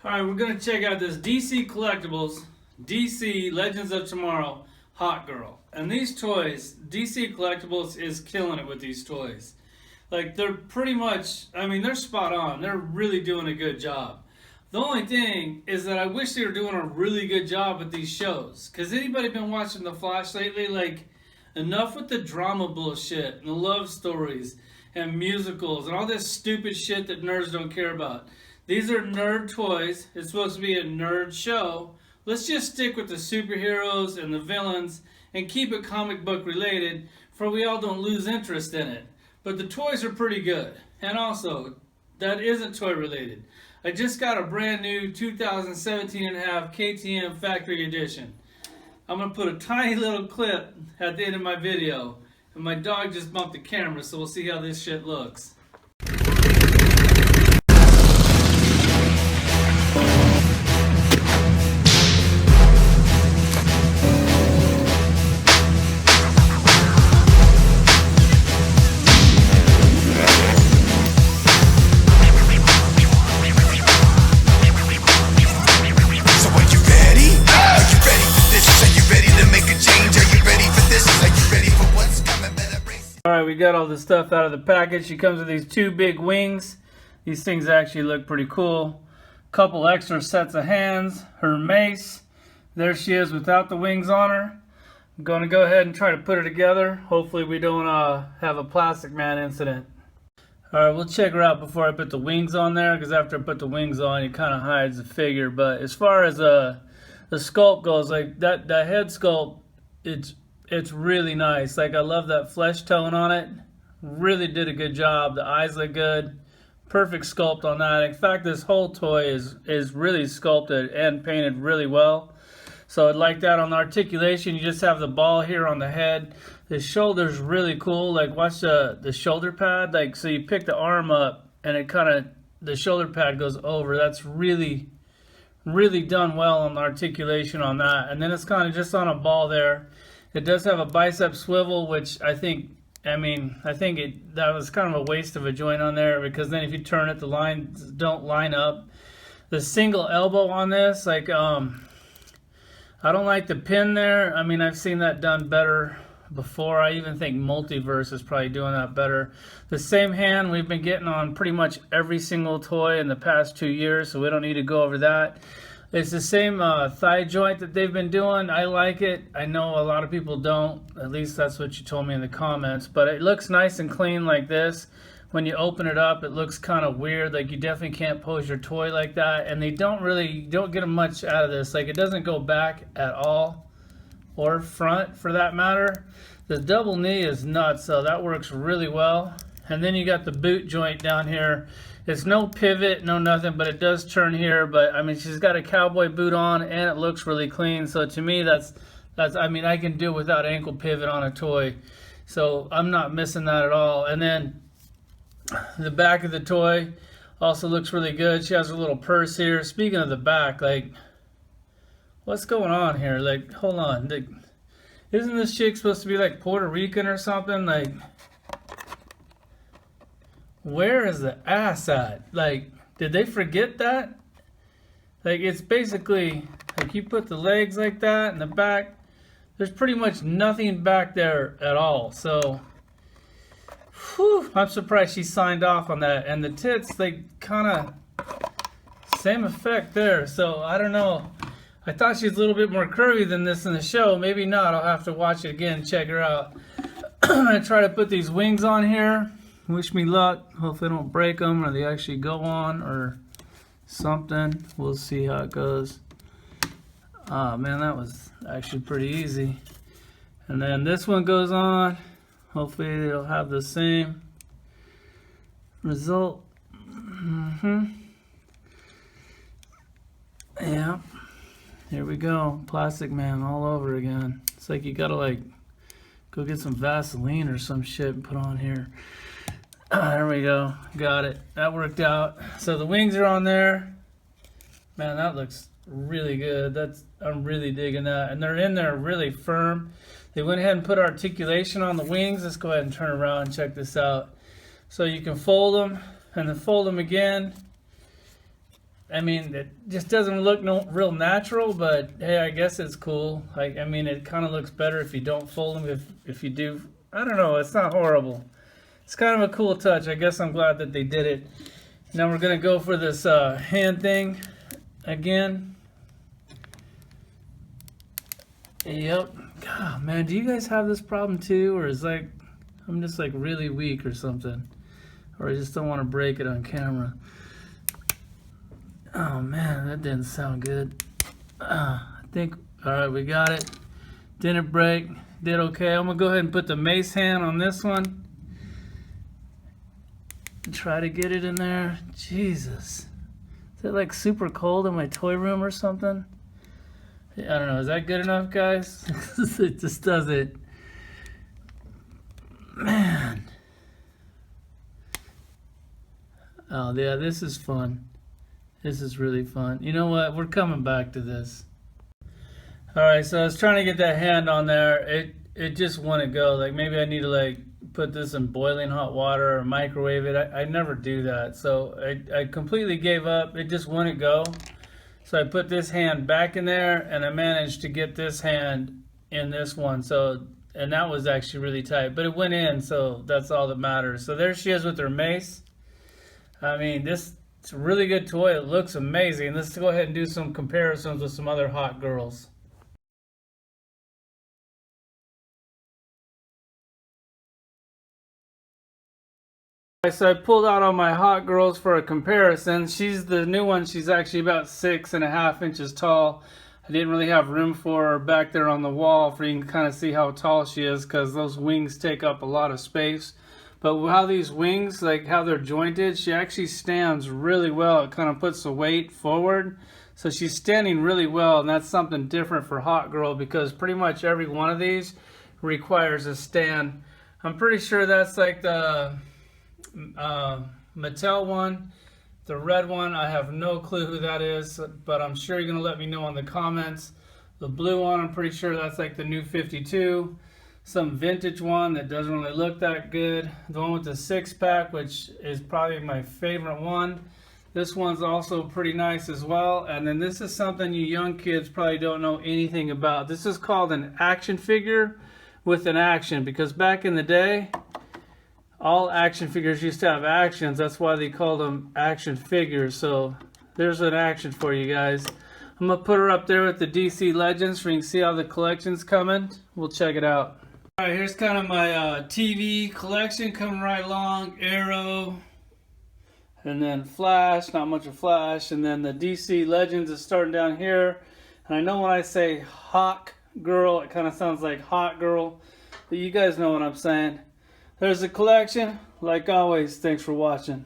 Alright, we're going to check out this DC Collectibles, DC Legends of Tomorrow Hot Girl. And these toys, DC Collectibles is killing it with these toys. Like, they're pretty much, they're spot on. They're really doing a good job. The only thing is that I wish they were doing a really good job with these shows. Because anybody been watching The Flash lately? Like, enough with the drama bullshit and the love stories and musicals and all this stupid shit that nerds don't care about. These are nerd toys. It's supposed to be a nerd show. Let's just stick with the superheroes and the villains and keep it comic book related, for we all don't lose interest in it. But the toys are pretty good. And also, that isn't toy related. I just got a brand new 2017 and a half KTM Factory Edition. I'm going to put a tiny little clip at the end of my video. And my dog just bumped the camera, so we'll see how this shit looks. Alright, we got all the stuff out of the package. She comes with these two big wings. These things actually look pretty cool. Couple extra sets of hands. Her mace. There she is without the wings on her. I'm going to go ahead and try to put her together. Hopefully we don't have a Plastic Man incident. Alright, we'll check her out before I put the wings on there, because after I put the wings on, it kind of hides the figure. But as far as the sculpt goes, like that head sculpt, it's really nice. Like, I love that flesh tone on it. Really did a good job. The eyes look good. Perfect sculpt on that. In fact, this whole toy is really sculpted and painted really well. So I'd like that on the articulation. You just have the ball here on the head. The shoulder's really cool. Like, watch the shoulder pad. Like, so you pick the arm up and it kind of, the shoulder pad goes over. That's really done well on the articulation on that. And then it's kind of just on a ball there. It does have a bicep swivel, which I think that was kind of a waste of a joint on there, because then if you turn it, the lines don't line up. The single elbow on this, like, I don't like the pin there. I've seen that done better before. I even think Multiverse is probably doing that better. The same hand we've been getting on pretty much every single toy in the past 2 years, so we don't need to go over that. It's the same thigh joint that they've been doing. I like it. I know a lot of people don't. At least that's what you told me in the comments. But it looks nice and clean like this. When you open it up, it looks kind of weird. Like, you definitely can't pose your toy like that. And they don't get much out of this. Like, it doesn't go back at all, or front for that matter. The double knee is nuts, so that works really well. And then you got the boot joint down here. It's no pivot, no nothing, but it does turn here. But she's got a cowboy boot on, and it looks really clean. So to me, that's I can do without ankle pivot on a toy. So I'm not missing that at all. And then the back of the toy also looks really good. She has her little purse here. Speaking of the back, like, what's going on here? Like, hold on. Like, isn't this chick supposed to be like Puerto Rican or something? Like, where is the ass at? Like, did they forget that? Like, it's basically, like, you put the legs like that in the back. There's pretty much nothing back there at all. So, whew, I'm surprised she signed off on that. And the tits, they kind of, same effect there. So, I don't know. I thought she was a little bit more curvy than this in the show. Maybe not. I'll have to watch it again and check her out. I'm going to try to put these wings on here. Wish me luck. Hopefully I don't break them or they actually go on or something. We'll see how it goes. Oh man, that was actually pretty easy. And then this one goes on. Hopefully it'll have the same result. Yeah. Here we go. Plastic Man all over again. It's like you gotta, like, go get some Vaseline or some shit and put on here. There we go. Got it. That worked out. So the wings are on there. Man, that looks really good. I'm really digging that. And they're in there really firm. They went ahead and put articulation on the wings. Let's go ahead and turn around and check this out. So you can fold them and then fold them again. I mean, it just doesn't look real natural, but hey, I guess it's cool. I mean, it kind of looks better if you don't fold them. If you do, I don't know, it's not horrible. It's kind of a cool touch. I guess I'm glad that they did it. Now we're gonna go for this hand thing again. Yep. God, man, do you guys have this problem too, or is like I'm just like really weak or something, or I just don't want to break it on camera? Oh man, that didn't sound good. I think, all right, we got it. Didn't break, did okay. I'm gonna go ahead and put the mace hand on this one. Try to get it in there. Jesus, is it like super cold in my toy room or something? I don't know, is that good enough, guys? It just does it. Man. Oh yeah, this is fun. This is really fun. You know what? We're coming back to this. All right, so I was trying to get that hand on there. It just wouldn't go. Like maybe I need to like put this in boiling hot water or microwave it. I never do that. So I completely gave up. It just wouldn't go. So I put this hand back in there and I managed to get this hand in this one. So, and that was actually really tight, but it went in. So that's all that matters. So there she is with her mace. I mean, it's a really good toy. It looks amazing. Let's go ahead and do some comparisons with some other hot girls. So I pulled out all my hot girls for a comparison. She's the new one. She's actually about 6.5 inches tall. I didn't really have room for her back there on the wall for you can kind of see how tall she is because those wings take up a lot of space. But how these wings, like how they're jointed, she actually stands really well. It kind of puts the weight forward. So she's standing really well, and that's something different for Hot Girl because pretty much every one of these requires a stand. I'm pretty sure that's like the Mattel one. The red one, I have no clue who that is, but I'm sure you're going to let me know in the comments. The blue one, I'm pretty sure that's like the new 52. Some vintage one that doesn't really look that good. The one with the 6-pack, which is probably my favorite one. This one's also pretty nice as well. And then this is something you young kids probably don't know anything about. This is called an action figure with an action, because back in the day, all action figures used to have actions. That's why they called them action figures. So there's an action for you guys. I'm going to put her up there with the DC Legends so you can see how the collection's coming. We'll check it out. All right, here's kind of my TV collection coming right along. Arrow, and then Flash, not much of Flash, and then the DC Legends is starting down here. And I know when I say Hawk Girl, it kind of sounds like Hot Girl, but you guys know what I'm saying. There's the collection. Like always, thanks for watching.